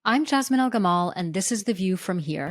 I'm Jasmine Al-Gamal, and this is The View from Here.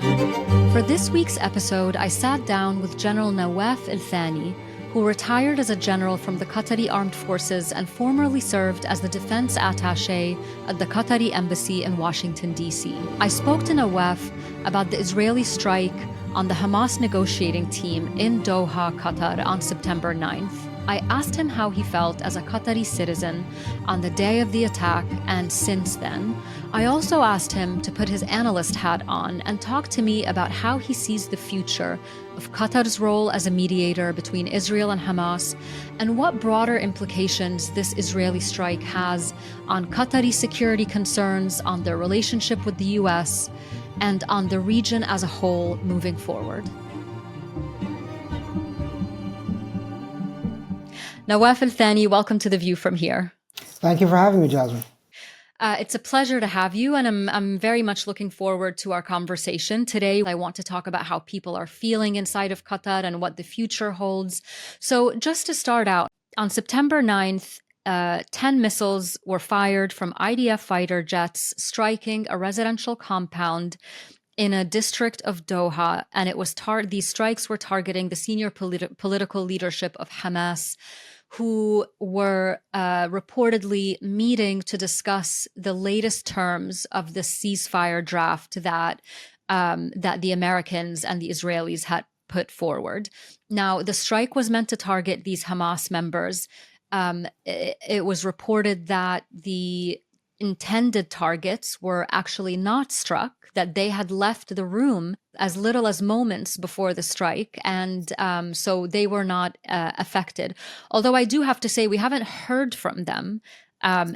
For this week's episode, I sat down with General Nawaf Al-Thani, who retired as a general from the Qatari Armed Forces and formerly served as the defense attaché at the Qatari Embassy in Washington, D.C. I spoke to Nawaf about the Israeli strike on the Hamas negotiating team in Doha, Qatar on September 9th. I asked him how he felt as a Qatari citizen on the day of the attack and since then. I also asked him to put his analyst hat on and talk to me about how he sees the future of Qatar's role as a mediator between Israel and Hamas, and what broader implications this Israeli strike has on Qatari security concerns, on their relationship with the US, and on the region as a whole moving forward. Nawaf Al-Thani, welcome to The View from Here. Thank you for having me, Jasmine. It's a pleasure to have you, and I'm very much looking forward to our conversation. Today, I want to talk about how people are feeling inside of Qatar and what the future holds. So just to start out, on September 9th, 10 missiles were fired from IDF fighter jets, striking a residential compound in a district of Doha, and it was these strikes were targeting the senior political leadership of Hamas, who were reportedly meeting to discuss the latest terms of the ceasefire draft that the Americans and the Israelis had put forward. Now, the strike was meant to target these Hamas members. It was reported that the intended targets were actually not struck, that they had left the room as little as moments before the strike, and so they were not affected. Although I do have to say, we haven't heard from them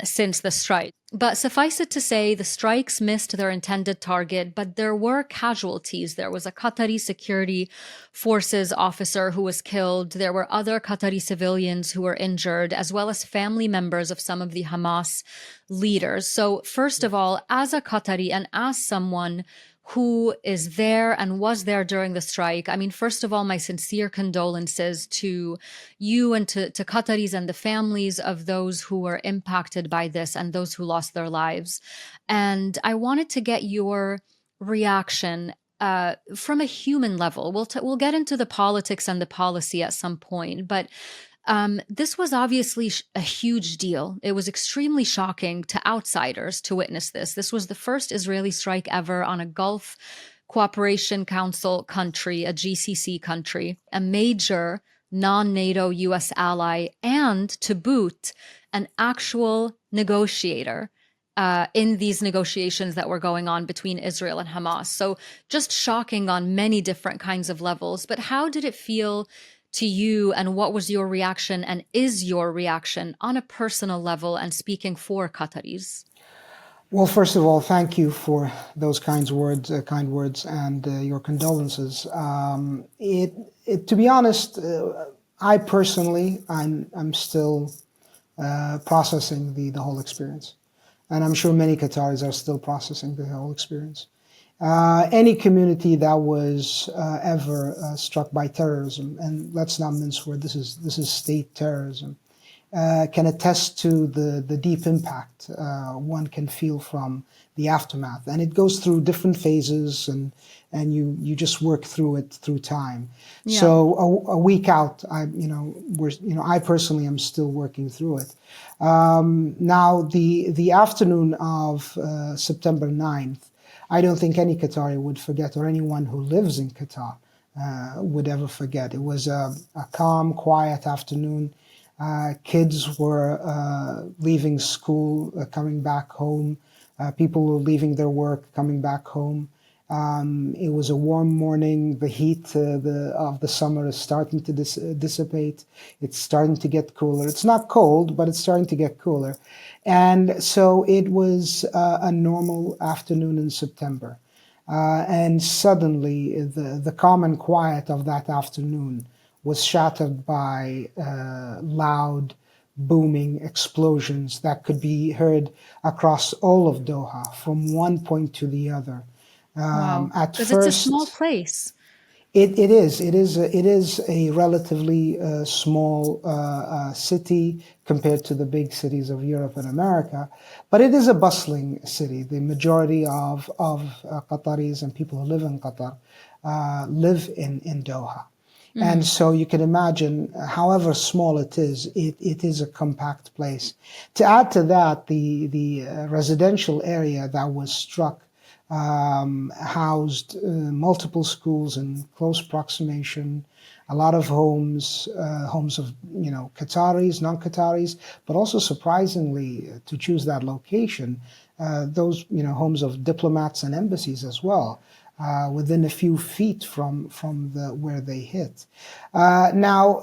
since the strike. But suffice it to say, the strikes missed their intended target, but there were casualties. There was a Qatari security forces officer who was killed. There were other Qatari civilians who were injured, as well as family members of some of the Hamas leaders. So first of all, as a Qatari and as someone who is there and was there during the strike, I mean, first of all, my sincere condolences to you and to Qataris and the families of those who were impacted by this and those who lost their lives. And I wanted to get your reaction from a human level. We'll get into the politics and the policy at some point, but this was obviously a huge deal. It was extremely shocking to outsiders to witness this. This was the first Israeli strike ever on a Gulf Cooperation Council country, a GCC country, a major non-NATO US ally, and to boot, an actual negotiator in these negotiations that were going on between Israel and Hamas. So just shocking on many different kinds of levels. But how did it feel to you, and what was your reaction, and is your reaction on a personal level and speaking for Qataris? Well, first of all, thank you for those kind words, and your condolences. To be honest, I personally, I'm still processing the whole experience, and I'm sure many Qataris are still processing the whole experience. Any community that was ever struck by terrorism, and let's not mince words, this is state terrorism, can attest to the deep impact one can feel from the aftermath, and it goes through different phases, and you just work through it through time. Yeah. So a week out, I personally am still working through it. Now the afternoon of September 9th. I don't think any Qatari would forget, or anyone who lives in Qatar would ever forget. It was a calm, quiet afternoon. Kids were leaving school, coming back home. People were leaving their work, coming back home. It was a warm morning. The heat of the summer is starting to dissipate. It's starting to get cooler. It's not cold, but it's starting to get cooler. And so it was a normal afternoon in September. And suddenly the calm and quiet of that afternoon was shattered by loud, booming explosions that could be heard across all of Doha from one point to the other. Wow. At Because first, it's a small place. It is a relatively small city compared to the big cities of Europe and America, but it is a bustling city. The majority of Qataris and people who live in Qatar live in Doha. And so you can imagine, however small it is a compact place. To add to that, the residential area that was struck housed multiple schools in close proximation, a lot of homes of Qataris, non-Qataris, but also surprisingly, to choose that location, those homes of diplomats and embassies as well. Within a few feet from where they hit. Now,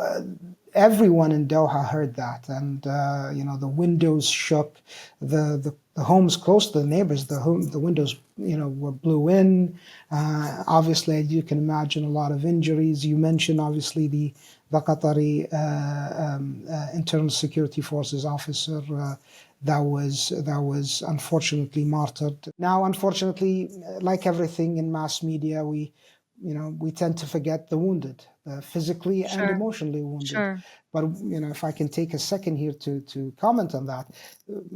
everyone in Doha heard that, and the windows shook. The homes close to the neighbors, the windows were blew in. Obviously, as you can imagine, a lot of injuries. You mentioned obviously the Qatari Internal Security Forces officer. That was unfortunately martyred. Now, unfortunately, like everything in mass media, we tend to forget the wounded, physically and Sure, emotionally wounded. sure. But if I can take a second here to comment on that,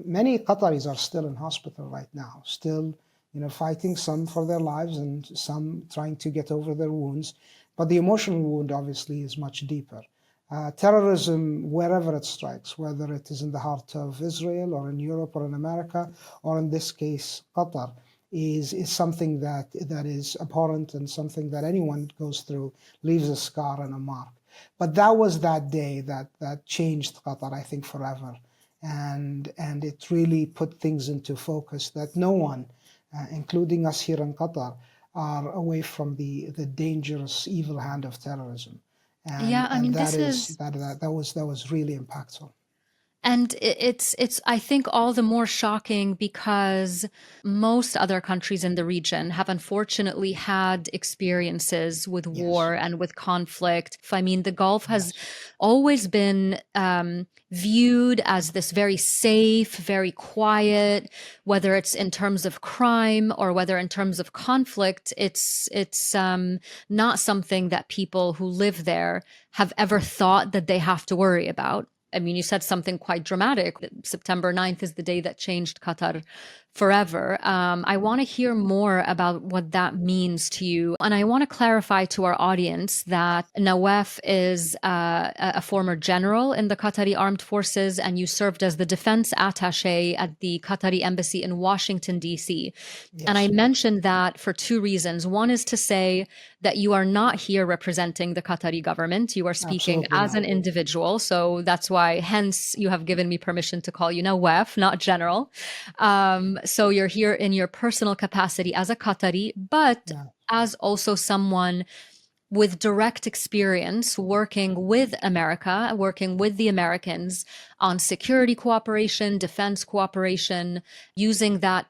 many Qataris are still in hospital right now, still fighting, some for their lives and some trying to get over their wounds. But the emotional wound obviously is much deeper. Terrorism, wherever it strikes, whether it is in the heart of Israel or in Europe or in America, or in this case, Qatar, is something that is abhorrent and something that anyone goes through leaves a scar and a mark. But that was that day that changed Qatar, I think, forever. And it really put things into focus that no one, including us here in Qatar, are away from the dangerous, evil hand of terrorism. Yeah, I mean, That this is was really impactful. And it's I think all the more shocking because most other countries in the region have unfortunately had experiences with Yes, war and with conflict. I mean, the Gulf has yes, always been viewed as this very safe, very quiet, whether it's in terms of crime or whether in terms of conflict. It's not something that people who live there have ever thought that they have to worry about. I mean, you said something quite dramatic. September 9th is the day that changed Qatar forever. I want to hear more about what that means to you. And I want to clarify to our audience that Nawaf is a former general in the Qatari Armed Forces, and you served as the defense attaché at the Qatari Embassy in Washington, D.C. And I yes. mentioned that for two reasons. One is to say that you are not here representing the Qatari government. You are speaking Absolutely as not. an individual. So that's why, hence, you have given me permission to call you Nawaf, not general. So you're here in your personal capacity as a Qatari, but Yeah. as also someone with direct experience working with America, working with the Americans on security cooperation, defense cooperation, using that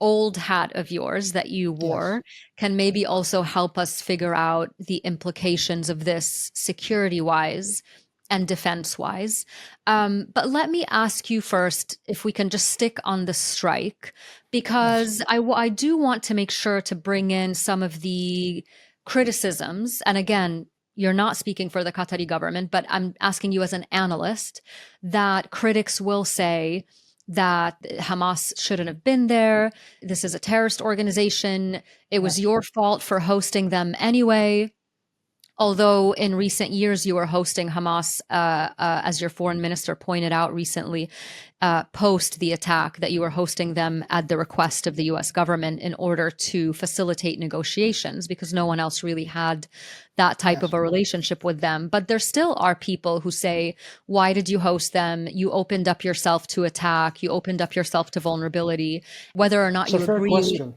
old hat of yours that you Yes. wore can maybe also help us figure out the implications of this security wise and defense wise. But let me ask you first if we can just stick on the strike, Yes. because I do want to make sure to bring in some of the criticisms. And again, you're not speaking for the Qatari government, but I'm asking you as an analyst that critics will say that Hamas shouldn't have been there. This is a terrorist organization. It was Yes. your fault for hosting them anyway. Although in recent years you were hosting Hamas, as your foreign minister pointed out recently, post the attack, that you were hosting them at the request of the US government in order to facilitate negotiations because no one else really had that type of Yes. a relationship with them. But there still are people who say, why did you host them? You opened up yourself to attack. You opened up yourself to vulnerability. Whether or not It's a you fair agree, question.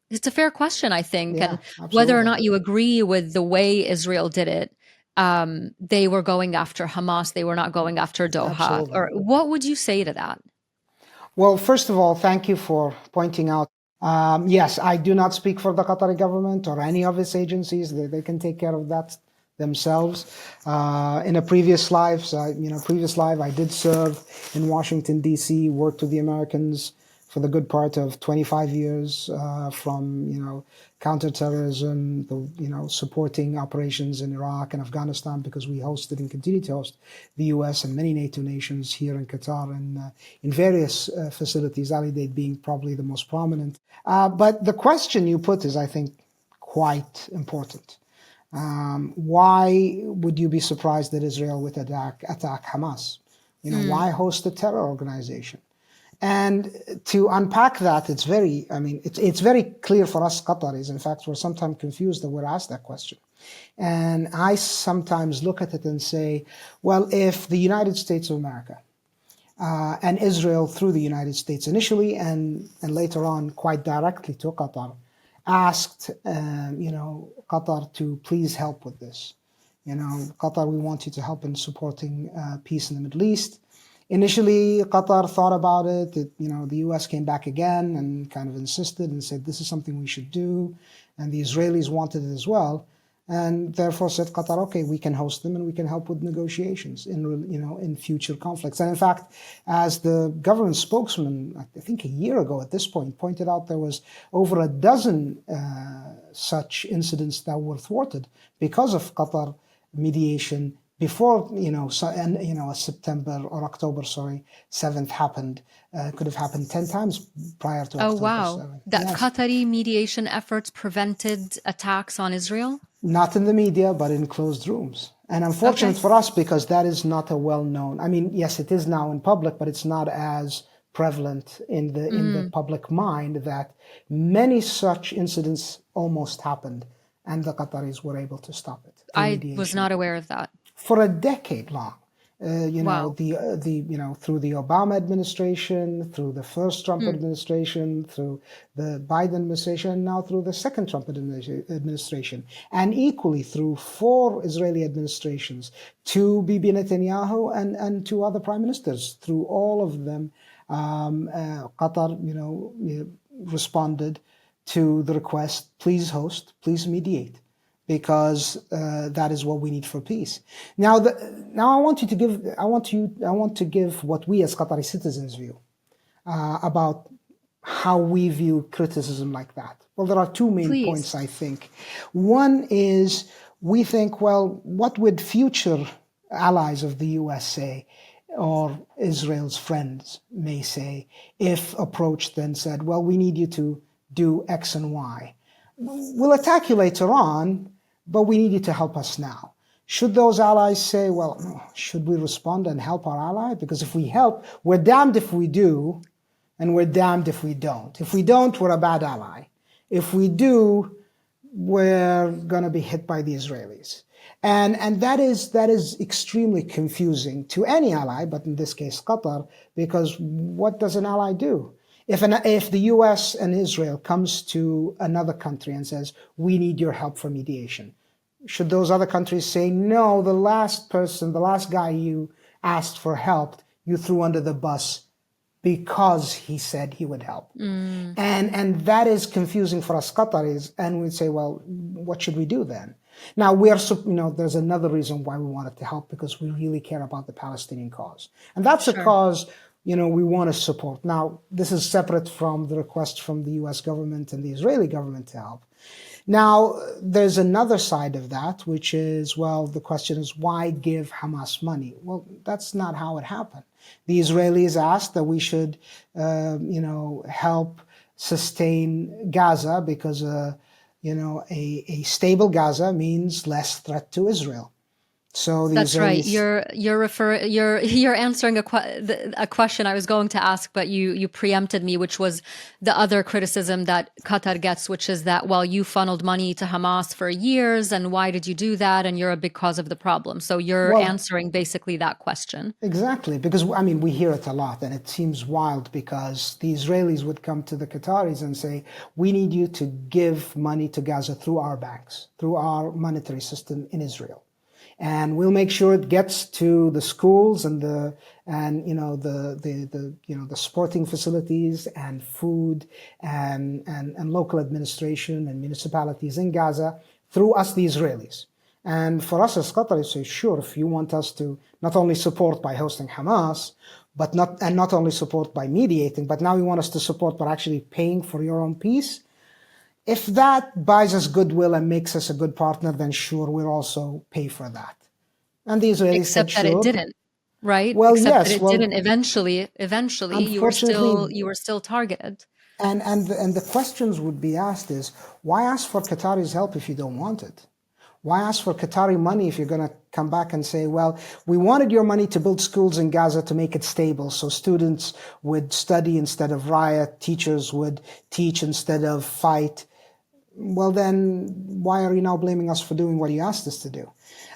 it's a fair question, I think. Yeah, And whether or absolutely. not you agree with the way Israel did it, they were going after Hamas. They were not going after Doha. Absolutely. Or what would you say to that? Well, first of all, thank you for pointing out. Yes, I do not speak for the Qatari government or any of its agencies. They can take care of that themselves. In a previous life, I did serve in Washington, D.C., worked with the Americans for the good part of 25 years, from, counterterrorism, supporting operations in Iraq and Afghanistan, because we hosted and continue to host the US and many NATO nations here in Qatar and in various facilities, Ali Dade being probably the most prominent. But the question you put is, I think, quite important. Why would you be surprised that Israel would attack Hamas? Why host a terror organization? And to unpack that, it's very clear for us Qataris. In fact, we're sometimes confused that we're asked that question. And I sometimes look at it and say, well, if the United States of America and Israel, through the United States initially and later on quite directly to Qatar, asked Qatar to please help with this. Qatar, we want you to help in supporting peace in the Middle East. Initially, Qatar thought about it. The U.S. came back again and kind of insisted and said, this is something we should do. And the Israelis wanted it as well. And therefore said Qatar, okay, we can host them and we can help with negotiations in future conflicts. And in fact, as the government spokesman, I think a year ago at this point, pointed out, there was over a dozen such incidents that were thwarted because of Qatar mediation before, a September or October, 7th happened. Could have happened 10 times prior to October 7th. That Yes. Qatari mediation efforts prevented attacks on Israel? Not in the media, but in closed rooms. And unfortunate for us, because that is not a well-known, yes, it is now in public, but it's not as prevalent in the public mind that many such incidents almost happened, and the Qataris were able to stop it. I was not aware of that. For a decade long. Wow. Through the Obama administration, through the first Trump administration, through the Biden administration, and now through the second Trump administration, and equally through 4 Israeli administrations, 2 Bibi Netanyahu and 2 other prime ministers. Through all of them, Qatar, responded to the request, please host, please mediate, because that is what we need for peace. Now, I want to give what we as Qatari citizens view about how we view criticism like that. Well, there are 2 main points, I think. One is, we think, well, what would future allies of the US say, or Israel's friends may say, if approached and said, well, we need you to do X and Y. We'll attack you later on, but we need you to help us now. Should those allies say, well, should we respond and help our ally? Because if we help, we're damned if we do, and we're damned if we don't. If we don't, we're a bad ally. If we do, we're going to be hit by the Israelis. And that is extremely confusing to any ally, but in this case, Qatar, because what does an ally do? If the US and Israel comes to another country and says, we need your help for mediation, should those other countries say, no, the last guy you asked for help, you threw under the bus because he said he would help? And that is confusing for us Qataris, and we'd say, well, what should we do then? Now, there's another reason why we wanted to help, because we really care about the Palestinian cause. And that's a cause we want to support. Now, this is separate from the request from the US government and the Israeli government to help. Now, there's another side of that, which is, well, the question is, why give Hamas money? Well, that's not how it happened. The Israelis asked that we should, help sustain Gaza, because, a stable Gaza means less threat to Israel. So that's right. You're answering a question I was going to ask, but you preempted me, which was the other criticism that Qatar gets, which is that, well, you funneled money to Hamas for years, and why did you do that? And you're a big cause of the problem. So you're answering basically that question. Exactly, because we hear it a lot, and it seems wild, because the Israelis would come to the Qataris and say, we need you to give money to Gaza through our banks, through our monetary system in Israel. And we'll make sure it gets to the schools and the sporting facilities and food and local administration and municipalities in Gaza through us, the Israelis. And for us as Qataris, say, sure, if you want us to not only support by hosting Hamas, but not only support by mediating, but now you want us to support by actually paying for your own peace. If that buys us goodwill and makes us a good partner, then sure, we'll also pay for that. And the Israelis said, Except that it sure. didn't, right? Well, Except that yes. it Well, didn't. Eventually, unfortunately, you were still targeted. and the questions would be asked is, why ask for Qatari's help if you don't want it? Why ask for Qatari money if you're going to come back and say, well, we wanted your money to build schools in Gaza to make it stable so students would study instead of riot, teachers would teach instead of fight. Well, then why are you now blaming us for doing what you asked us to do?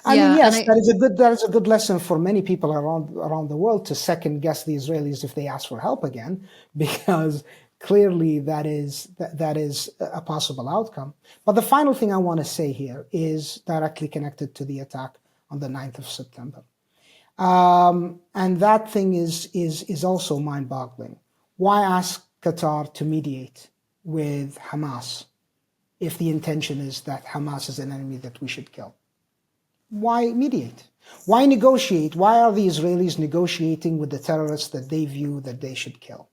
I mean, yes, that is a good lesson for many people around the world to second guess the Israelis if they ask for help again, because clearly that is a possible outcome. But the final thing I want to say here is directly connected to the attack on the 9th of September. And that thing is also mind-boggling. Why ask Qatar to mediate with Hamas if the intention is that Hamas is an enemy that we should kill? Why mediate? Why negotiate? Why are the Israelis negotiating with the terrorists that they view that they should kill?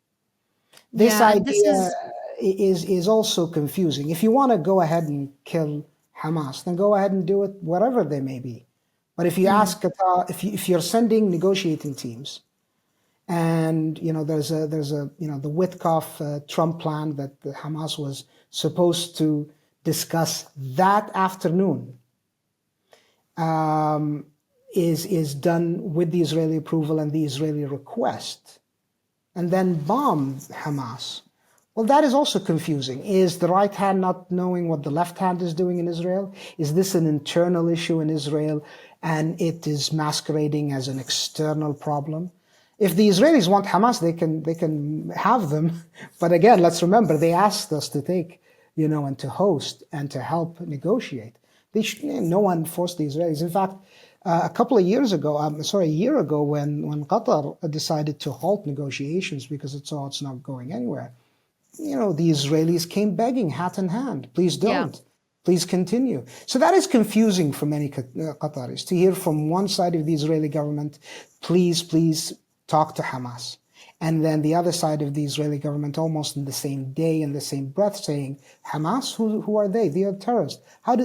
This idea is also confusing. If you want to go ahead and kill Hamas, then go ahead and do it wherever they may be. But if you ask Qatar, if you're sending negotiating teams, and there's a the Witkoff Trump plan that the Hamas was supposed to discuss that afternoon, is done with the Israeli approval and the Israeli request, and then bomb Hamas. Well, that is also confusing. Is the right hand not knowing what the left hand is doing in Israel? Is this an internal issue in Israel and it is masquerading as an external problem? If the Israelis want Hamas, they can have them. But again, let's remember, they asked us to take, and to host and to help negotiate. No one forced the Israelis. In fact, a year ago, when Qatar decided to halt negotiations because it saw it's not going anywhere, the Israelis came begging, hat in hand, please don't. Please continue. So that is confusing for many Qataris to hear from one side of the Israeli government, please talk to Hamas. And then the other side of the Israeli government, almost in the same day, in the same breath, saying, Hamas, who are they? They are terrorists. How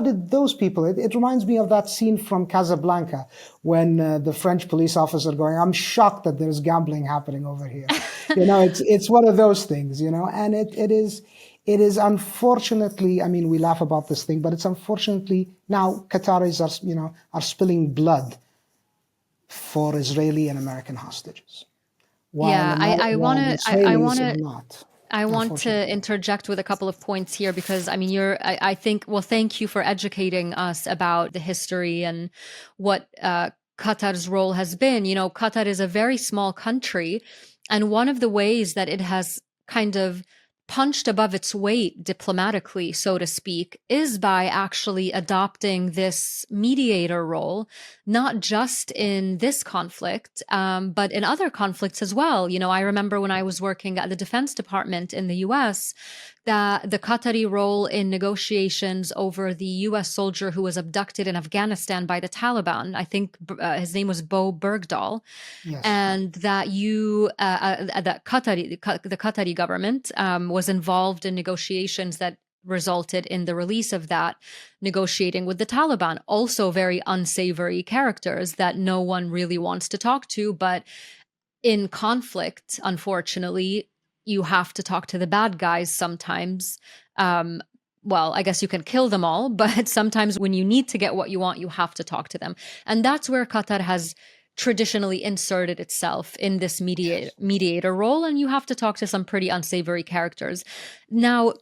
did those people? It reminds me of that scene from Casablanca when the French police officer going, I'm shocked that there's gambling happening over here. It's one of those things, and it is unfortunately, I mean, we laugh about this thing, but it's unfortunately now Qataris are spilling blood for Israeli and American hostages. I want to interject with a couple of points here because I think thank you for educating us about the history and what Qatar's role has been. Qatar is a very small country, and one of the ways that it has kind of punched above its weight diplomatically, so to speak, is by actually adopting this mediator role, not just in this conflict, but in other conflicts as well. I remember when I was working at the Defense Department in the US, that the Qatari role in negotiations over the US soldier who was abducted in Afghanistan by the Taliban, I think his name was Bo Bergdahl, yes. And that the Qatari government was involved in negotiations that resulted in the release of that, negotiating with the Taliban. Also very unsavory characters that no one really wants to talk to, but in conflict, unfortunately, you have to talk to the bad guys sometimes. Well, I guess you can kill them all, but sometimes when you need to get what you want, you have to talk to them. And that's where Qatar has traditionally inserted itself in this mediator role, and you have to talk to some pretty unsavory characters. Now,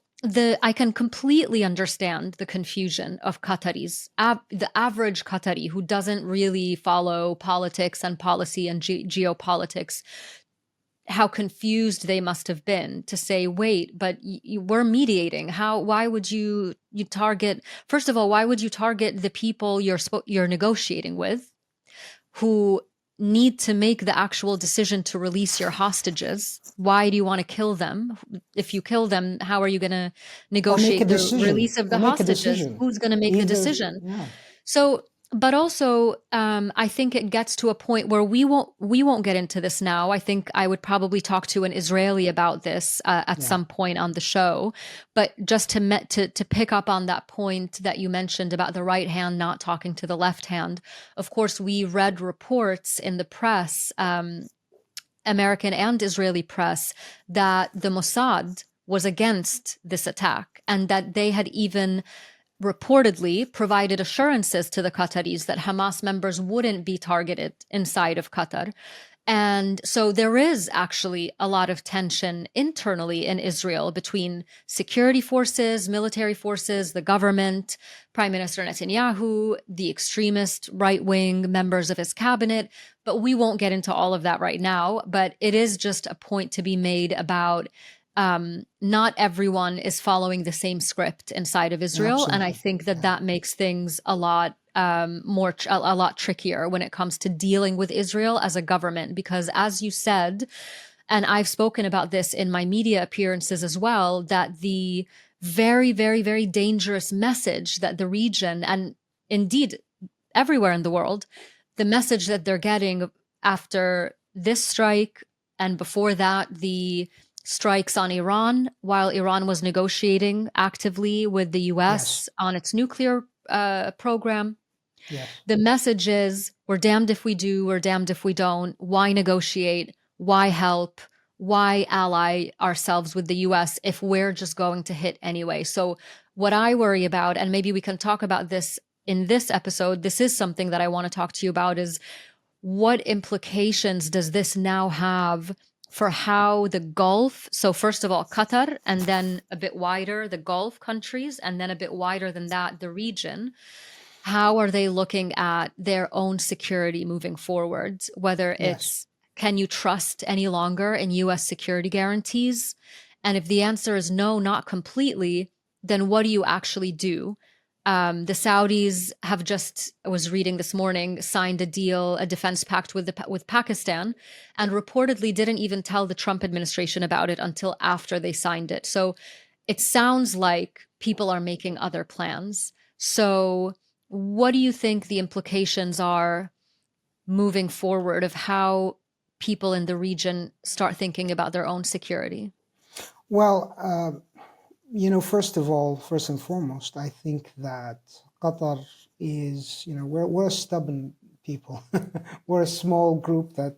I can completely understand the confusion of Qataris, the average Qatari who doesn't really follow politics and policy and geopolitics, how confused they must have been to say, wait, but we're mediating. Why would you target, first of all, why would you target the people you're negotiating with, who need to make the actual decision to release your hostages? Why do you want to kill them? If you kill them, how are you going to negotiate the release of the hostages? Who's going to make the decision? Yeah. So But also, I think it gets to a point where we won't get into this now. I think I would probably talk to an Israeli about this at Yeah. some point on the show. But just to pick up on that point that you mentioned about the right hand not talking to the left hand, of course, we read reports in the press, American and Israeli press, that the Mossad was against this attack and that they had even reportedly provided assurances to the Qataris that Hamas members wouldn't be targeted inside of Qatar. And so there is actually a lot of tension internally in Israel between security forces, military forces, the government, Prime Minister Netanyahu, the extremist right wing members of his cabinet. But we won't get into all of that right now. But it is just a point to be made about not everyone is following the same script inside of Israel, and I Absolutely. think that Yeah. that makes things a lot a lot trickier when it comes to dealing with Israel as a government. Because, as you said, and I've spoken about this in my media appearances as well, that the very, very, very dangerous message that the region and indeed everywhere in the world, the message that they're getting after this strike and before that, the strikes on Iran while Iran was negotiating actively with the Yes. US on its nuclear program. Yes. The message is we're damned if we do, we're damned if we don't. Why negotiate? Why help? Why ally ourselves with the US if we're just going to hit anyway? So, what I worry about, and maybe we can talk about this in this episode, this is something that I want to talk to you about, is what implications does this now have for how the Gulf, so first of all, Qatar, and then a bit wider, the Gulf countries, and then a bit wider than that, the region, how are they looking at their own security moving forward? Whether Yes. it's, can you trust any longer in US security guarantees? And if the answer is no, not completely, then what do you actually do? The Saudis have just, I was reading this morning, signed a deal, a defense pact with Pakistan, and reportedly didn't even tell the Trump administration about it until after they signed it. So it sounds like people are making other plans. So, what do you think the implications are moving forward of how people in the region start thinking about their own security? Well, first of all, first and foremost, I think that Qatar is, we're a stubborn people. We're a small group that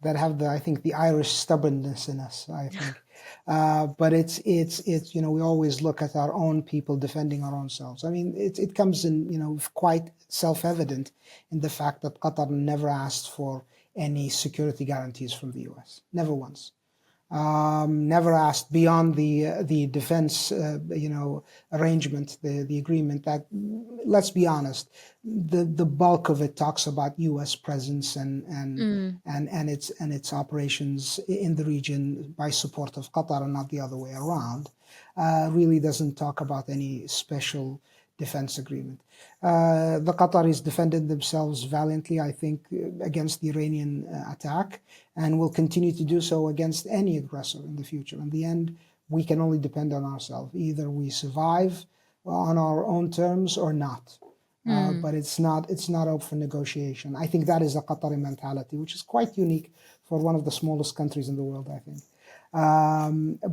have I think, the Irish stubbornness in us, I think. But it's, we always look at our own people defending our own selves. I mean, it comes in, quite self-evident in the fact that Qatar never asked for any security guarantees from the US. Never once. Never asked beyond the defense, arrangement, the agreement that, let's be honest, the bulk of it talks about U.S. presence Mm, and its operations in the region by support of Qatar and not the other way around. Really doesn't talk about any special defense agreement. The Qataris defended themselves valiantly, I think, against the Iranian attack, and will continue to do so against any aggressor in the future. In the end, we can only depend on ourselves. Either we survive on our own terms or not. mm, But it's not up for negotiation. I think that is a Qatari mentality, which is quite unique for one of the smallest countries in the world, I think.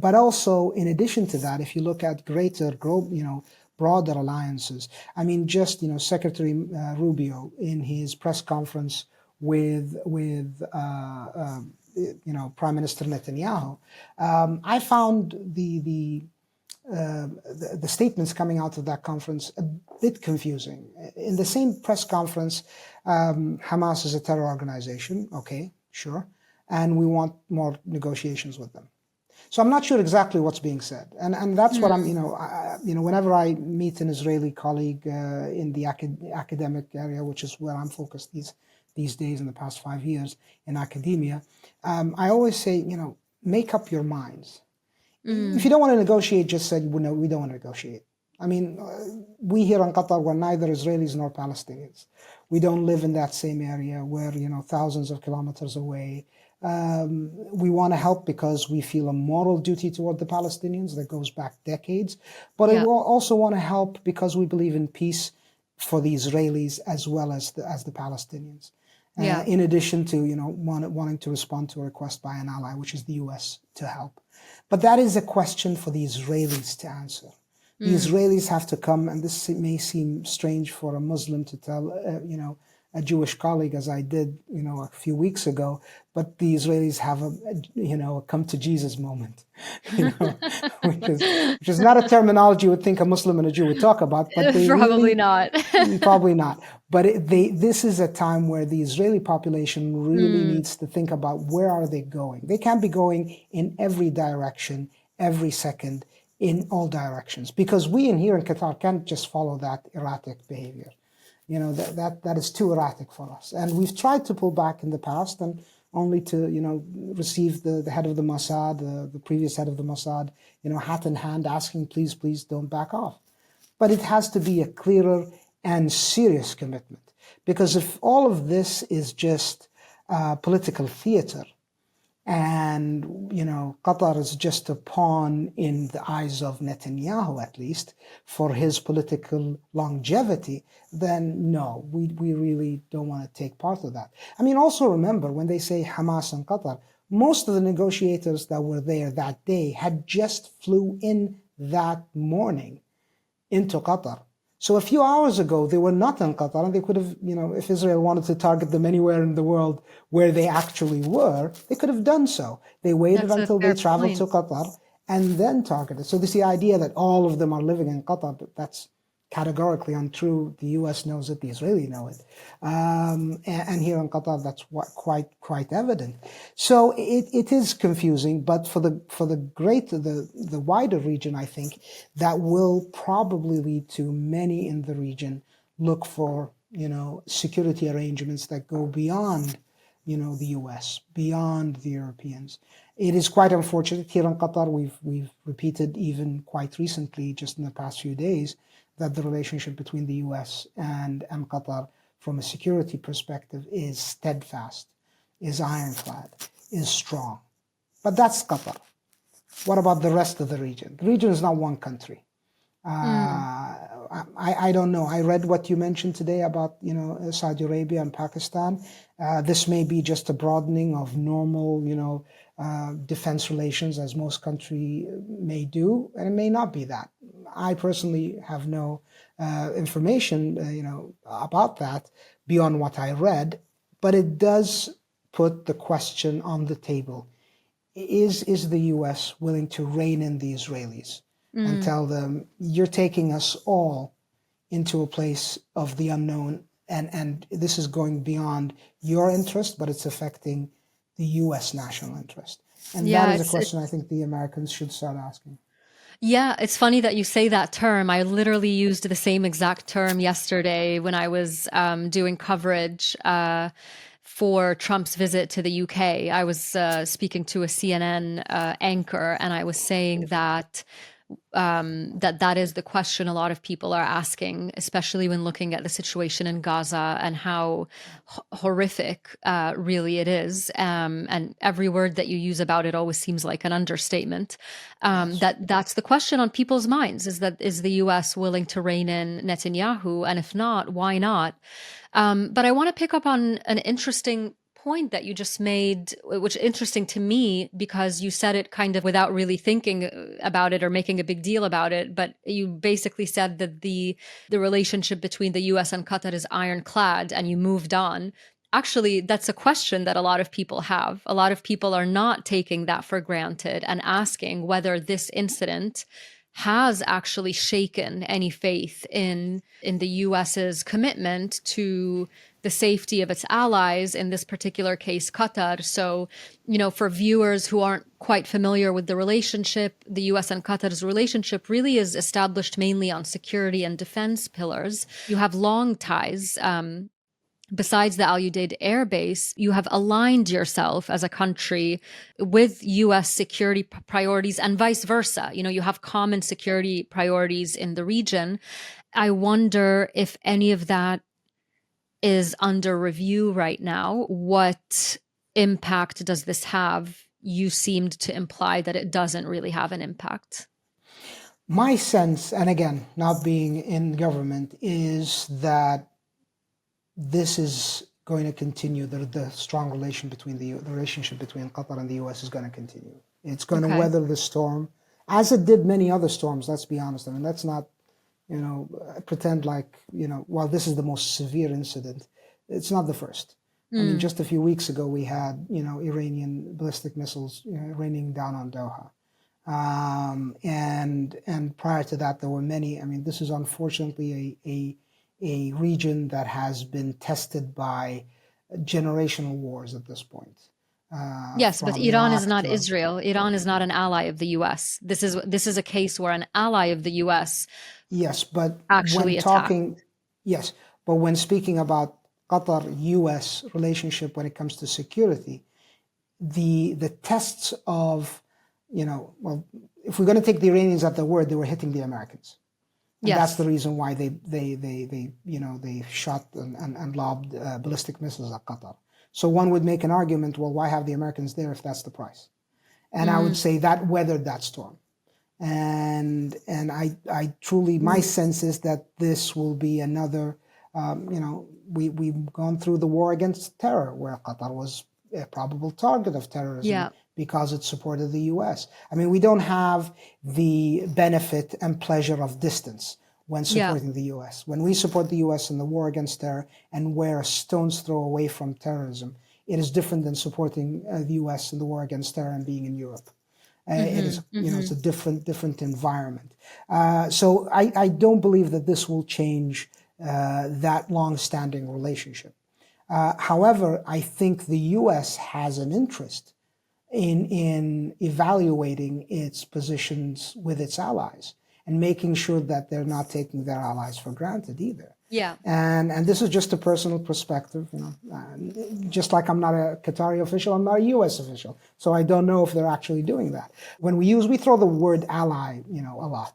But also, in addition to that, if you look at broader alliances, I mean, just Secretary Rubio in his press conference with Prime Minister Netanyahu, I found the statements coming out of that conference a bit confusing. In the same press conference, Hamas is a terror organization. Okay, sure. And we want more negotiations with them. So I'm not sure exactly what's being said, and that's what I'm. mm. Whenever I meet an Israeli colleague in the academic area, which is where I'm focused these days in the past 5 years in academia, I always say, make up your minds. If you Mm, don't want to negotiate, just say, well, no, we don't want to negotiate. I mean, we here in Qatar, we're neither Israelis nor Palestinians. We don't live in that same area. We're, thousands of kilometers away. We want to help because we feel a moral duty toward the Palestinians that goes back decades. But we yeah. also want to help because we believe in peace for the Israelis as well as the Palestinians. Yeah. In addition to, wanting to respond to a request by an ally, which is the US, to help. But that is a question for the Israelis to answer. The Israelis have to come, and this may seem strange for a Muslim to tell, a Jewish colleague, as I did, a few weeks ago, but the Israelis have a come to Jesus moment, which is not a terminology you would think a Muslim and a Jew would talk about, but they Probably not. probably not. But this is a time where the Israeli population really needs to think about where are they going. They can't be going in every direction, every second, in all directions, because we here in Qatar can't just follow that erratic behavior. That is too erratic for us. And we've tried to pull back in the past, and only to, receive the head of the Mossad, the previous head of the Mossad, hat in hand, asking, please, please don't back off. But it has to be a clearer and serious commitment. Because if all of this is just political theater, and, Qatar is just a pawn in the eyes of Netanyahu, at least, for his political longevity, then no, we really don't want to take part of that. I mean, also remember, when they say Hamas and Qatar, most of the negotiators that were there that day had just flew in that morning into Qatar. So a few hours ago, they were not in Qatar, and they could have, if Israel wanted to target them anywhere in the world where they actually were, they could have done so. They waited until they traveled to Qatar and then targeted. So this the idea that all of them are living in Qatar, that's categorically untrue. The US knows it, the Israelis know it. And here in Qatar, that's quite evident. So it is confusing, but for the wider region, I think that will probably lead to many in the region look for, security arrangements that go beyond, the US, beyond the Europeans. It is quite unfortunate here in Qatar. We've repeated even quite recently, just in the past few days, that the relationship between the US and Qatar from a security perspective is steadfast, is ironclad, is strong. But that's Qatar. What about the rest of the region? The region is not one country. I don't know. I read what you mentioned today about, Saudi Arabia and Pakistan. This may be just a broadening of normal, defense relations, as most countries may do, and it may not be that. I personally have no information, about that beyond what I read, but it does put the question on the table. Is the U.S. willing to rein in the Israelis and tell them, you're taking us all into a place of the unknown, and this is going beyond your interest, but it's affecting the U.S. national interest? And that is a question I think the Americans should start asking. Yeah, it's funny that you say that term. I literally used the same exact term yesterday when I was doing coverage for Trump's visit to the UK. I was speaking to a CNN anchor, and I was saying that that is the question a lot of people are asking, especially when looking at the situation in Gaza and how horrific really it is. And every word that you use about it always seems like an understatement. That's the question on people's minds, is the US willing to rein in Netanyahu? And if not, why not? But I want to pick up on an interesting point that you just made, which is interesting to me because you said it kind of without really thinking about it or making a big deal about it. But you basically said that the relationship between the US and Qatar is ironclad, and you moved on. Actually, that's a question that a lot of people have. A lot of people are not taking that for granted and asking whether this incident has actually shaken any faith in the US's commitment to the safety of its allies, in this particular case, Qatar. So, for viewers who aren't quite familiar with the relationship, the US and Qatar's relationship really is established mainly on security and defense pillars. You have long ties. Besides the Al Udeid Air Base, you have aligned yourself as a country with US security priorities and vice versa. You have common security priorities in the region. I wonder if any of that is under review right now. What impact does this have? You seemed to imply that it doesn't really have an impact. My sense, and again, not being in government, is that this is going to continue. The strong relation between the relationship between Qatar and the U.S. is going to continue. It's going to Okay. weather the storm, as it did many other storms. Let's be honest. I mean, let's not, pretend like, while this is the most severe incident, it's not the first. I mean, just a few weeks ago, we had, Iranian ballistic missiles, raining down on Doha. And prior to that, there were many. I mean, this is unfortunately a region that has been tested by generational wars at this point. Yes, but From Iran is Iraq not to Israel. Iran is not an ally of the US. This is a case where an ally of the US Yes, but when actually attacked. talking, yes, but when speaking about Qatar-U.S. relationship when it comes to security, the tests of, well, if we're going to take the Iranians at their word, they were hitting the Americans. And that's the Yes. reason why they shot and lobbed ballistic missiles at Qatar. So one would make an argument, well, why have the Americans there if that's the price? And I would say that weathered that storm. And I truly, my sense is that this will be another, we've gone through the war against terror, where Qatar was a probable target of terrorism Yeah. because it supported the U.S. I mean, we don't have the benefit and pleasure of distance when Yeah. supporting the U.S. When we support the U.S. in the war against terror and we're a stone's throw away from terrorism, it is different than supporting the U.S. in the war against terror and being in Europe. It is, it's a different environment. So I don't believe that this will change that long-standing relationship. However, I think the U.S. has an interest in evaluating its positions with its allies and making sure that they're not taking their allies for granted either. Yeah. And this is just a personal perspective, just like I'm not a Qatari official, I'm not a U.S. official. So I don't know if they're actually doing that. When we throw the word ally, a lot.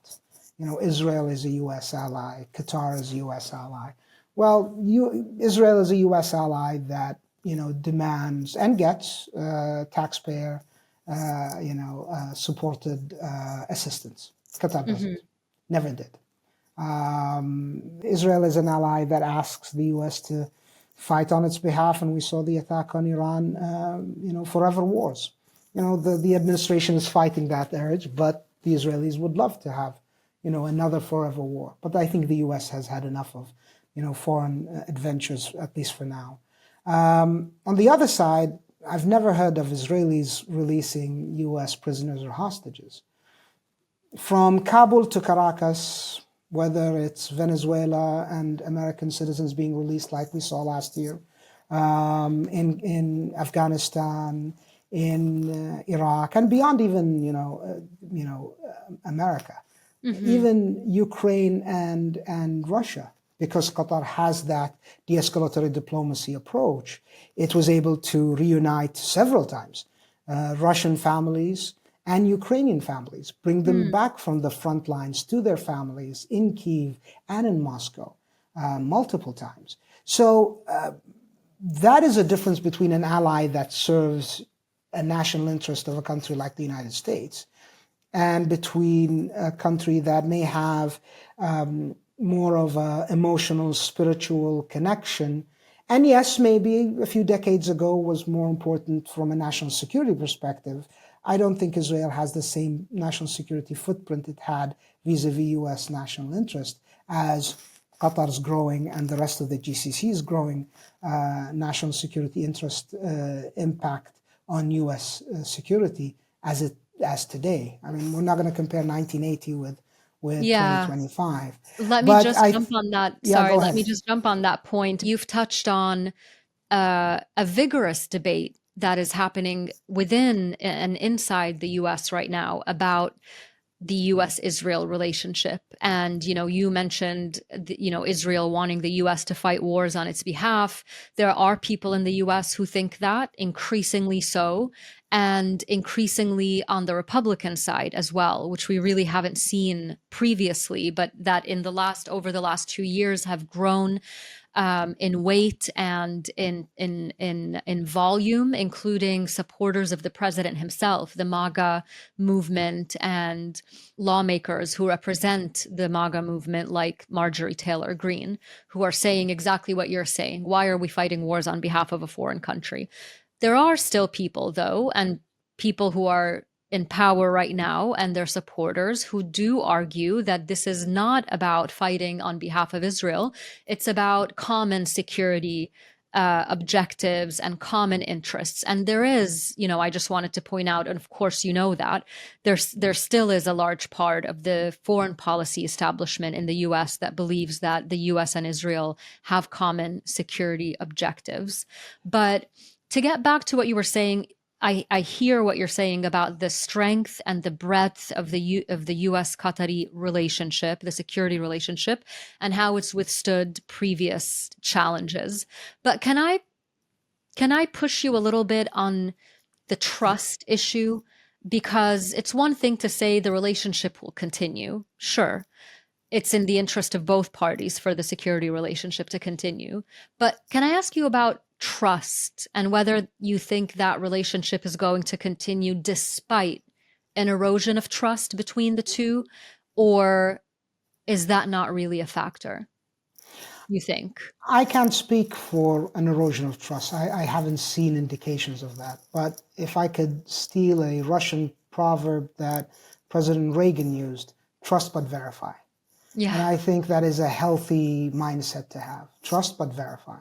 Israel is a U.S. ally, Qatar is a U.S. ally. Well, Israel is a U.S. ally that, demands and gets taxpayer, supported assistance. Qatar doesn't, never did. Israel is an ally that asks the U.S. to fight on its behalf, and we saw the attack on Iran, forever wars. The administration is fighting that urge, but the Israelis would love to have, another forever war. But I think the U.S. has had enough of, foreign adventures, at least for now. On the other side, I've never heard of Israelis releasing U.S. prisoners or hostages. From Kabul to Caracas, whether it's Venezuela and American citizens being released like we saw last year, in Afghanistan, in Iraq, and beyond even, America, even Ukraine and Russia, because Qatar has that de-escalatory diplomacy approach. It was able to reunite several times Russian families and Ukrainian families, bring them back from the front lines to their families in Kyiv and in Moscow multiple times. So that is a difference between an ally that serves a national interest of a country like the United States and between a country that may have more of an emotional, spiritual connection. And yes, maybe a few decades ago was more important from a national security perspective. I don't think Israel has the same national security footprint it had vis-a-vis U.S. national interest as Qatar's growing and the rest of the GCC's growing national security interest impact on U.S. security as today. I mean, we're not going to compare 1980 with Yeah. 2025. Let me But just jump on that. yeah, Sorry, go let ahead. me just jump on that point. You've touched on a vigorous debate that is happening within and inside the US right now about the US-Israel relationship. And, you mentioned, Israel wanting the US to fight wars on its behalf. There are people in the US who think that, increasingly so. and increasingly on the Republican side as well, which we really haven't seen previously, but that over the last 2 years have grown in weight and in volume, including supporters of the president himself, the MAGA movement, and lawmakers who represent the MAGA movement, like Marjorie Taylor Greene, who are saying exactly what you're saying. Why are we fighting wars on behalf of a foreign country? There are still people, though, and people who are in power right now and their supporters who do argue that this is not about fighting on behalf of Israel. It's about common security objectives and common interests. And there is, I just wanted to point out, and of course you know that, there still is a large part of the foreign policy establishment in the US that believes that the US and Israel have common security objectives. But to get back to what you were saying, I hear what you're saying about the strength and the breadth of the US-Qatari relationship, the security relationship, and how it's withstood previous challenges. But can I push you a little bit on the trust issue? Because it's one thing to say the relationship will continue. Sure, it's in the interest of both parties for the security relationship to continue. But can I ask you about trust and whether you think that relationship is going to continue despite an erosion of trust between the two? Or is that not really a factor, you think? I can't speak for an erosion of trust. I haven't seen indications of that. But if I could steal a Russian proverb that President Reagan used, trust but verify. Yeah. And I think that is a healthy mindset to have. Trust but verify.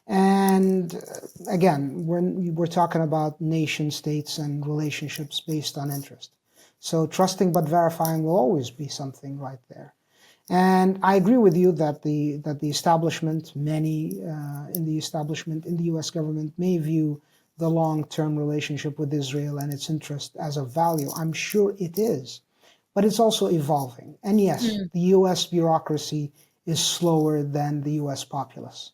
And again, we're talking about nation states and relationships based on interest. So trusting but verifying will always be something right there. And I agree with you that the establishment, many in the establishment, in the U.S. government, may view the long-term relationship with Israel and its interest as a value. I'm sure it is. But it's also evolving. And yes, the U.S. bureaucracy is slower than the U.S. populace.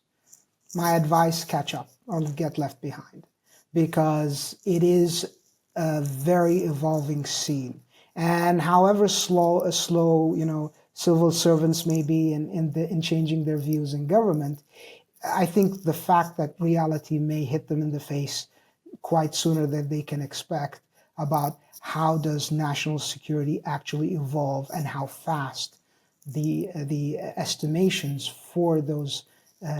My advice, catch up or get left behind, because it is a very evolving scene. And however slow, civil servants may be in changing their views in government, I think the fact that reality may hit them in the face quite sooner than they can expect about how does national security actually evolve and how fast the estimations for those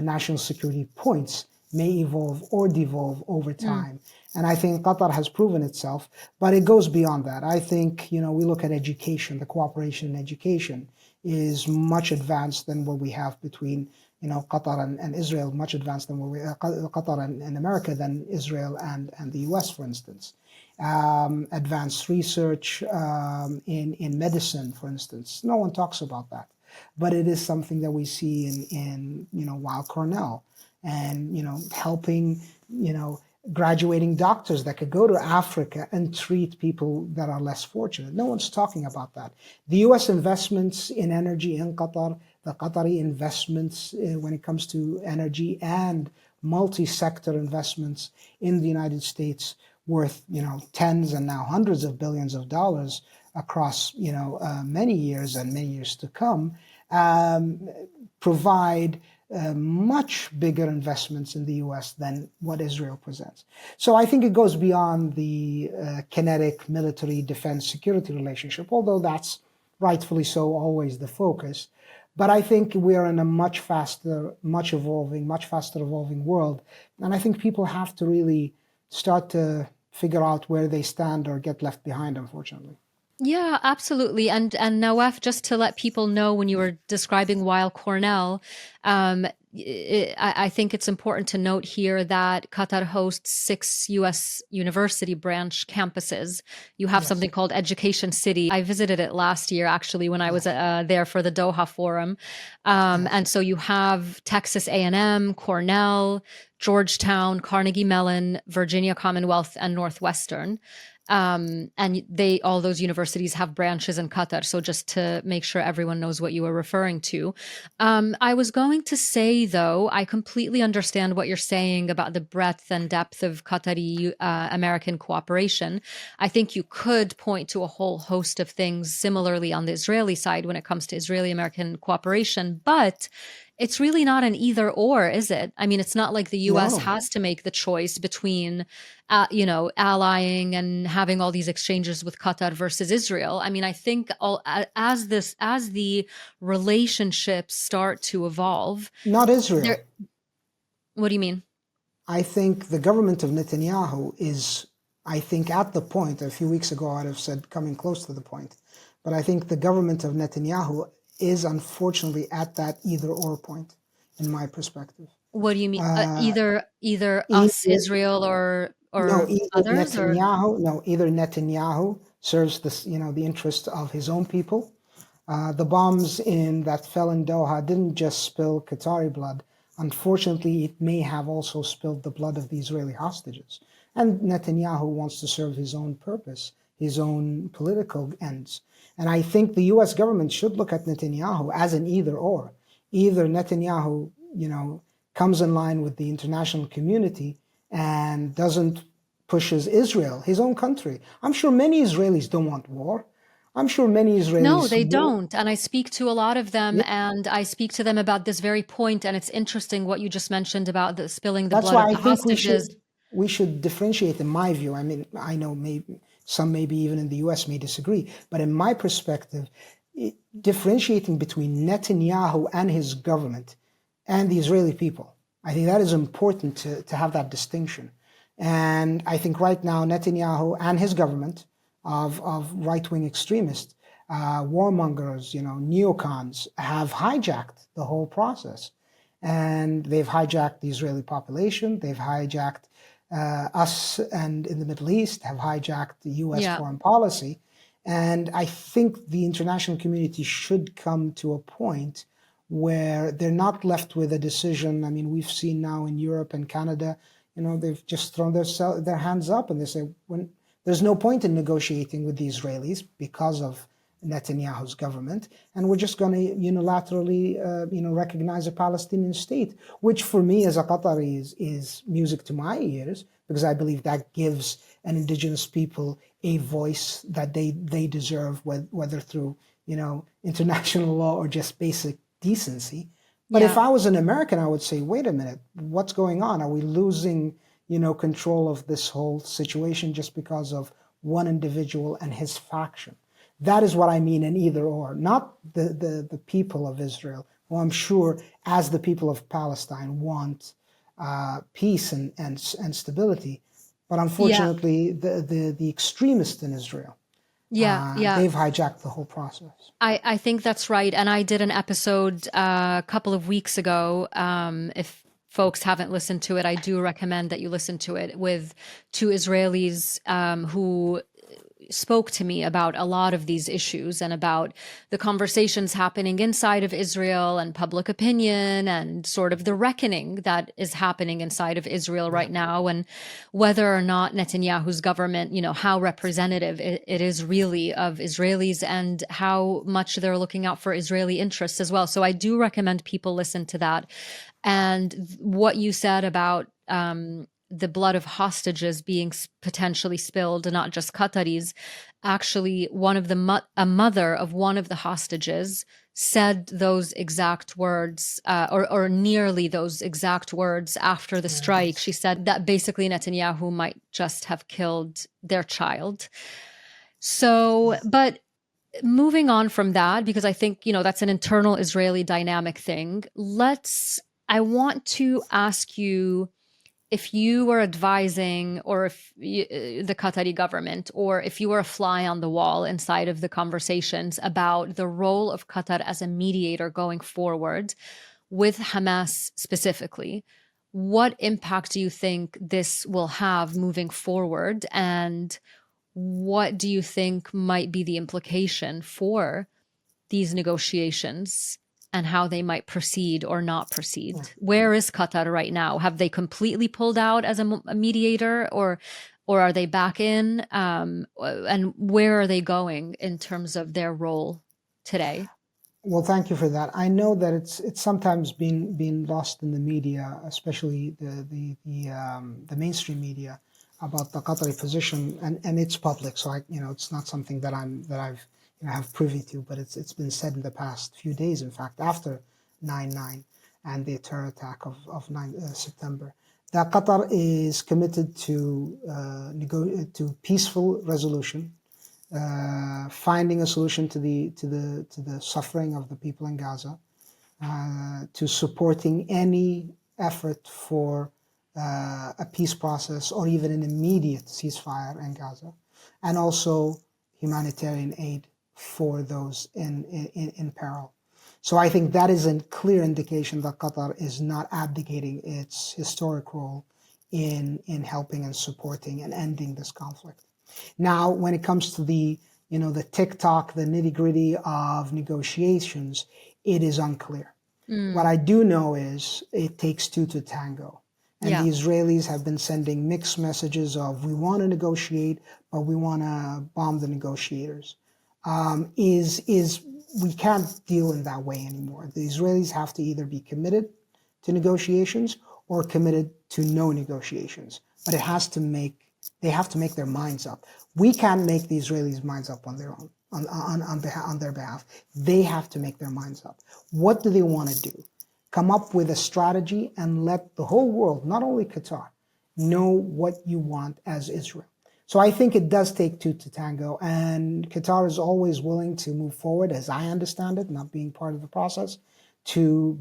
national security points may evolve or devolve over time. And I think Qatar has proven itself, but it goes beyond that. I think, we look at education, the cooperation in education is much advanced than what we have between, Qatar and Israel, much advanced than Qatar and America than Israel and the US, for instance. Advanced research in medicine, for instance. No one talks about that. But it is something that we see in Weill Cornell, and helping graduating doctors that could go to Africa and treat people that are less fortunate. No one's talking about that. The U.S. investments in energy in Qatar, the Qatari investments when it comes to energy, and multi-sector investments in the United States worth tens and now hundreds of billions of dollars across many years and many years to come, provide much bigger investments in the U.S. than what Israel presents. So I think it goes beyond the kinetic military defense security relationship, although that's rightfully so always the focus. But I think we're in a much faster evolving world. And I think people have to really start to figure out where they stand or get left behind, unfortunately. Yeah, absolutely. And Nawaf, just to let people know, when you were describing Weill Cornell, I think it's important to note here that Qatar hosts 6 U.S. university branch campuses. You have something called Education City. I visited it last year, actually, when I was there for the Doha Forum. And so you have Texas A&M, Cornell, Georgetown, Carnegie Mellon, Virginia Commonwealth, and Northwestern. And all those universities have branches in Qatar. So just to make sure everyone knows what you were referring to. I was going to say, though, I completely understand what you're saying about the breadth and depth of Qatari American cooperation. I think you could point to a whole host of things similarly on the Israeli side when it comes to Israeli American cooperation, but it's really not an either or, is it? I mean, it's not like the US No, has to make the choice between, allying and having all these exchanges with Qatar versus Israel. I mean, I think as the relationships start to evolve, not Israel. there. What do you mean? I think the government of Netanyahu is, I think, at the point, a few weeks ago I'd have said coming close to the point, but I think the government of Netanyahu is unfortunately at that either or point, in my perspective. What do you mean? Uh, Either us, either, Israel, no, or others, or either Netanyahu serves the interest of his own people. The bombs that fell in Doha didn't just spill Qatari blood. Unfortunately, it may have also spilled the blood of the Israeli hostages. And Netanyahu wants to serve his own purpose, his own political ends. And I think the US government should look at Netanyahu as an either or. Either Netanyahu, comes in line with the international community and doesn't pushes Israel, his own country. I'm sure many Israelis don't want war. I'm sure many no, Israelis they will. don't. And I speak to a lot of them, Yeah, and I speak to them about this very point. And it's interesting what you just mentioned about the spilling the that's blood why of I the think hostages. we should differentiate. In my view, I mean, I know maybe some, maybe even in the U.S. may disagree, but in my perspective, differentiating between Netanyahu and his government and the Israeli people, I think that is important to have that distinction. And I think right now Netanyahu and his government of right-wing extremists, warmongers, neocons, have hijacked the whole process. And they've hijacked the Israeli population. They've hijacked us, and in the Middle East, have hijacked the U.S. Yeah. foreign policy. And I think the international community should come to a point where they're not left with a decision. I mean, we've seen now in Europe and Canada, they've just thrown their hands up and they say, when there's no point in negotiating with the Israelis because of Netanyahu's government, and we're just going to unilaterally, recognize a Palestinian state, which for me as a Qatari is music to my ears, because I believe that gives an indigenous people a voice that they deserve, whether through international law or just basic decency. But if Yeah. I was an American, I would say, wait a minute, what's going on? Are we losing, control of this whole situation just because of one individual and his faction? That is what I mean in either or, not the people of Israel, who I'm sure, as the people of Palestine, want peace and stability. But Yeah. unfortunately, the extremists in Israel, Yeah. Yeah. they've hijacked the whole process. I think that's right. And I did an episode a couple of weeks ago. If folks haven't listened to it, I do recommend that you listen to it, with two Israelis who spoke to me about a lot of these issues and about the conversations happening inside of Israel and public opinion and sort of the reckoning that is happening inside of Israel Yeah. right now, and whether or not Netanyahu's government, how representative it is really of Israelis and how much they're looking out for Israeli interests as well. So I do recommend people listen to that. And what you said about the blood of hostages being potentially spilled, not just Qataris. Actually, a mother of one of the hostages said those exact words, or nearly those exact words after the Yeah, strike. She said that basically Netanyahu might just have killed their child. So, but moving on from that, because I think, that's an internal Israeli dynamic thing. I want to ask you, if you were advising, or if the Qatari government, or if you were a fly on the wall inside of the conversations about the role of Qatar as a mediator going forward with Hamas specifically, what impact do you think this will have moving forward? And what do you think might be the implication for these negotiations and how they might proceed or not proceed? yeah. Where is Qatar right now? Have they completely pulled out as a mediator, or or are they back in? And where are they going in terms of their role today? Well, thank you for that. I know that it's sometimes been lost in the media, especially the mainstream media, about the Qatari position, and it's public, so it's not something that I've have privy to, but it's been said in the past few days, in fact, after 9/9 and the terror attack of 9 September, that Qatar is committed to peaceful resolution, finding a solution to the suffering of the people in Gaza, to supporting any effort for a peace process or even an immediate ceasefire in Gaza, and also humanitarian aid for those in peril. So I think that is a clear indication that Qatar is not abdicating its historic role in helping and supporting and ending this conflict. Now, when it comes to the TikTok, the nitty-gritty of negotiations, it is unclear. What I do know is it takes two to tango. And Yeah. the Israelis have been sending mixed messages of, we want to negotiate, but we want to bomb the negotiators. We can't deal in that way anymore. The Israelis have to either be committed to negotiations or committed to no negotiations. But they have to make their minds up. We can't make the Israelis' minds up on their own, on their behalf. They have to make their minds up. What do they want to do? Come up with a strategy and let the whole world, not only Qatar, know what you want as Israel. So I think it does take two to tango, and Qatar is always willing to move forward, as I understand it, not being part of the process, to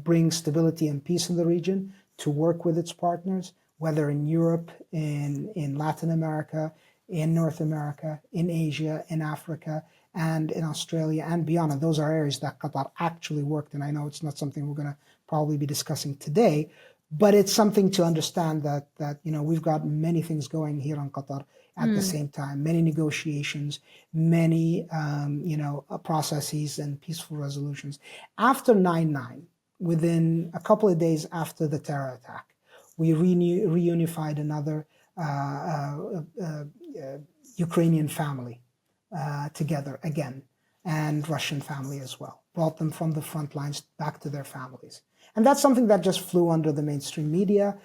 bring stability and peace in the region, to work with its partners, whether in Europe, in Latin America, in North America, in Asia, in Africa, and in Australia and beyond. And those are areas that Qatar actually worked in. I know it's not something we're going to probably be discussing today, but it's something to understand that we've got many things going here on Qatar at the same time, many negotiations, many processes and peaceful resolutions. After 9/9, within a couple of days after the terror attack, we reunified another Ukrainian family together again, and Russian family as well. Brought them from the front lines back to their families. And that's something that just flew under the mainstream media.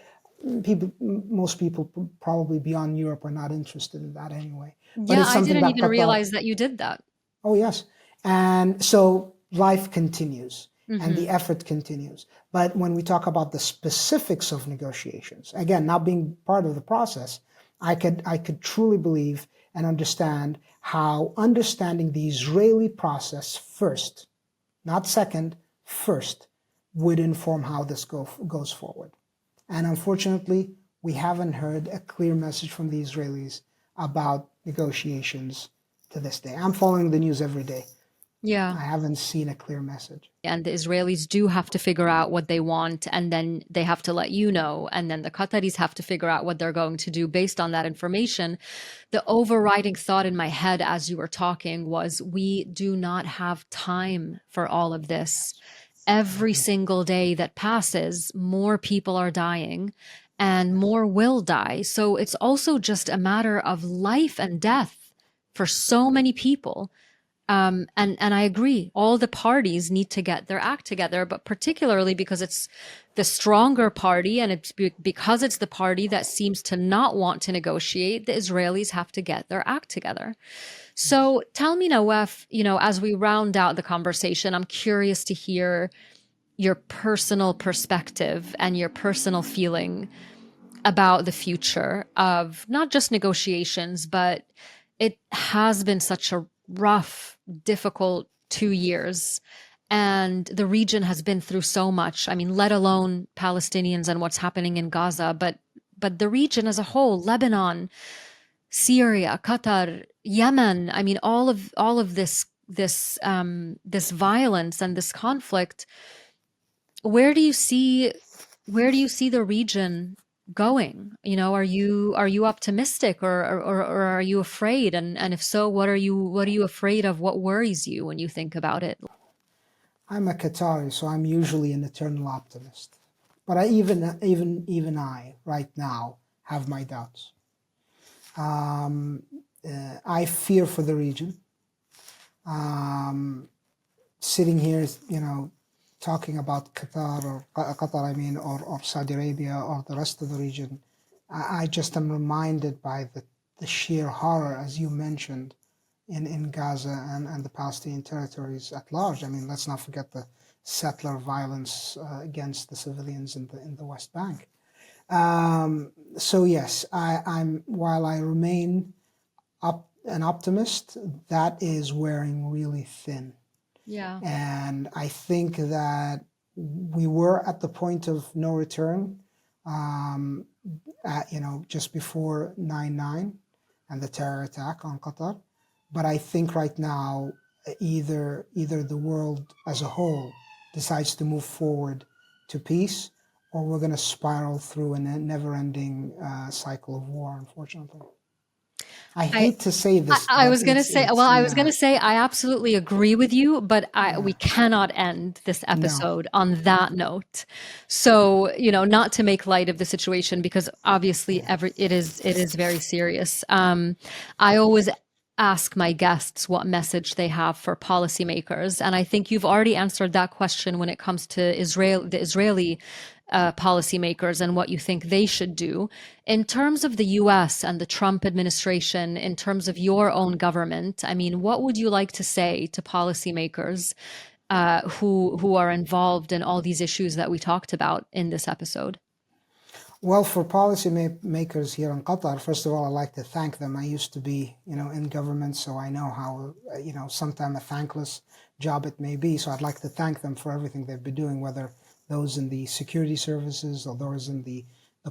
Most people probably beyond Europe are not interested in that anyway. But Yeah, it's I something didn't that even Qatar, realize that you did that. oh yes. And so life continues and the Hmm. effort continues. But when we talk about the specifics of negotiations, again, not being part of the process, I could truly believe and understand how understanding the Israeli process first, not second, first, would inform how this goes forward. And unfortunately, we haven't heard a clear message from the Israelis about negotiations to this day. I'm following the news every day. Yeah. I haven't seen a clear message. And the Israelis do have to figure out what they want, and then they have to let you know. And then the Qataris have to figure out what they're going to do based on that information. The overriding thought in my head as you were talking was, we do not have time for all of this. Every single day that passes, more people are dying and more will die. So it's also just a matter of life and death for so many people. And I agree, all the parties need to get their act together, but particularly because it's the stronger party, and it's because it's the party that seems to not want to negotiate, the Israelis have to get their act together. So tell me, Nawaf, as we round out the conversation, I'm curious to hear your personal perspective and your personal feeling about the future of not just negotiations, but it has been such a rough, difficult 2 years. And the region has been through so much. I mean, let alone Palestinians and what's happening in Gaza, but the region as a whole, Lebanon, Syria, Qatar, Yemen. I mean, all of this violence and this conflict. Where do you see the region going? Are you optimistic, or are you afraid? And if so, what are you afraid of? What worries you when you think about it? I'm a Qatari, so I'm usually an eternal optimist. But even I, right now, have my doubts. I fear for the region. Sitting here, talking about Qatar, or Saudi Arabia or the rest of the region, I just am reminded by the sheer horror, as you mentioned, in Gaza and the Palestinian territories at large. I mean, let's not forget the settler violence against the civilians in the West Bank. So yes, while I remain an optimist, that is wearing really thin. Yeah. And I think that we were at the point of no return, just before 9/9 and the terror attack on Qatar. But I think right now, either the world as a whole decides to move forward to peace, or we're going to spiral through a never-ending cycle of war, unfortunately. I hate to say this, I but was going to say, well, I was going to say, I absolutely agree with you, but we cannot end this episode on that note. So, not to make light of the situation, because obviously it is very serious. I always ask my guests what message they have for policymakers. And I think you've already answered that question when it comes to the Israeli policymakers and what you think they should do. In terms of the US and the Trump administration, in terms of your own government, I mean, what would you like to say to policymakers who are involved in all these issues that we talked about in this episode? Well, for policy makers here in Qatar, first of all, I'd like to thank them. I used to be, in government, so I know how, sometimes a thankless job it may be. So I'd like to thank them for everything they've been doing, whether those in the security services or those in the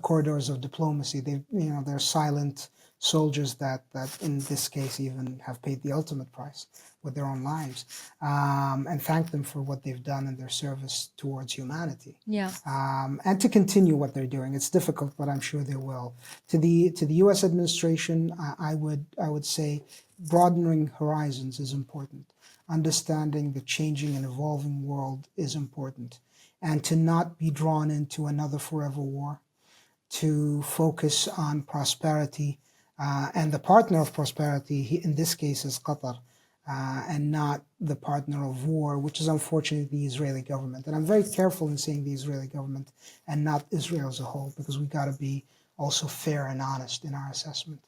corridors of diplomacy. They're silent soldiers that in this case even have paid the ultimate price with their own lives, and thank them for what they've done in their service towards humanity. Yeah. And to continue what they're doing. It's difficult, but I'm sure they will. To the U.S. administration, I would say broadening horizons is important. Understanding the changing and evolving world is important, and to not be drawn into another forever war. To focus on prosperity, and the partner of prosperity in this case is Qatar, and not the partner of war, which is unfortunately the Israeli government. And I'm very careful in saying the Israeli government and not Israel as a whole, because we got to be also fair and honest in our assessment,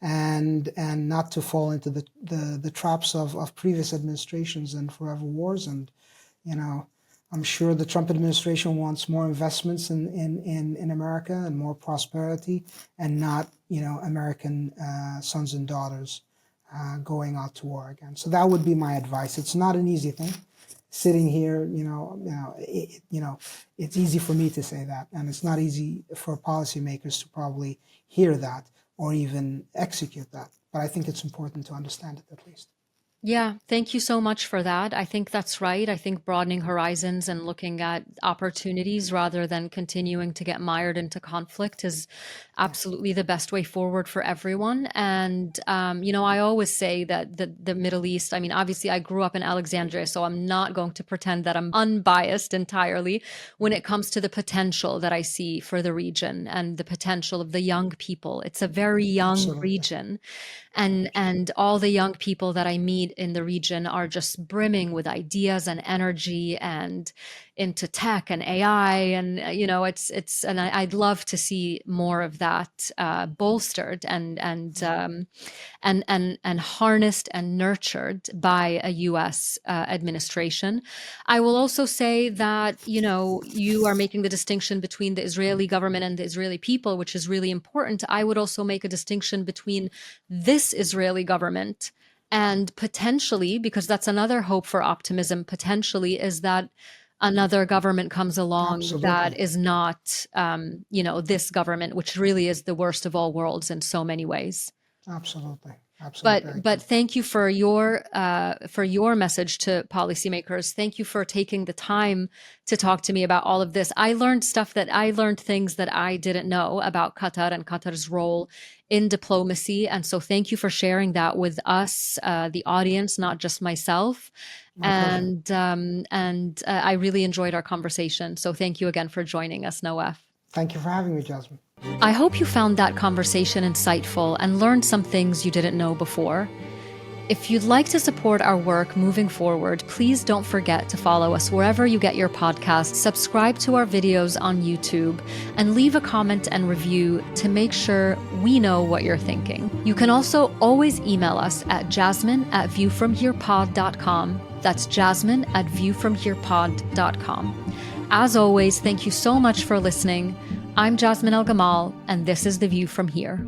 and not to fall into the traps of previous administrations and forever wars. And I'm sure the Trump administration wants more investments in America and more prosperity, and not American sons and daughters going out to war again. So that would be my advice. It's not an easy thing. Sitting here, it's easy for me to say that, and it's not easy for policymakers to probably hear that or even execute that. But I think it's important to understand it at least. Yeah, thank you so much for that. I think that's right. I think broadening horizons and looking at opportunities rather than continuing to get mired into conflict is absolutely the best way forward for everyone. And, I always say that the Middle East, I mean, obviously I grew up in Alexandria, so I'm not going to pretend that I'm unbiased entirely when it comes to the potential that I see for the region and the potential of the young people. It's a very young Absolutely. region. And all the young people that I meet in the region are just brimming with ideas and energy and into tech and AI, and I'd love to see more of that bolstered and harnessed and nurtured by a U.S. administration. I will also say that you are making the distinction between the Israeli government and the Israeli people, which is really important. I would also make a distinction between this Israeli government and potentially, because that's another hope for optimism, potentially, is that another government comes along Absolutely. that is not, this government, which really is the worst of all worlds in so many ways. Absolutely. Absolutely. But thank you for your message to policymakers. Thank you for taking the time to talk to me about all of this. I learned things that I didn't know about Qatar and Qatar's role in diplomacy. And so thank you for sharing that with us, the audience, not just myself. And I really enjoyed our conversation. So thank you again for joining us, Nawaf. Thank you for having me, Jasmine. I hope you found that conversation insightful and learned some things you didn't know before. If you'd like to support our work moving forward, please don't forget to follow us wherever you get your podcasts, subscribe to our videos on YouTube, and leave a comment and review to make sure we know what you're thinking. You can also always email us at jasmine@viewfromherepod.com. That's jasmine@viewfromherepod.com. As always, thank you so much for listening. I'm Jasmine El Gamal, and this is The View From Here.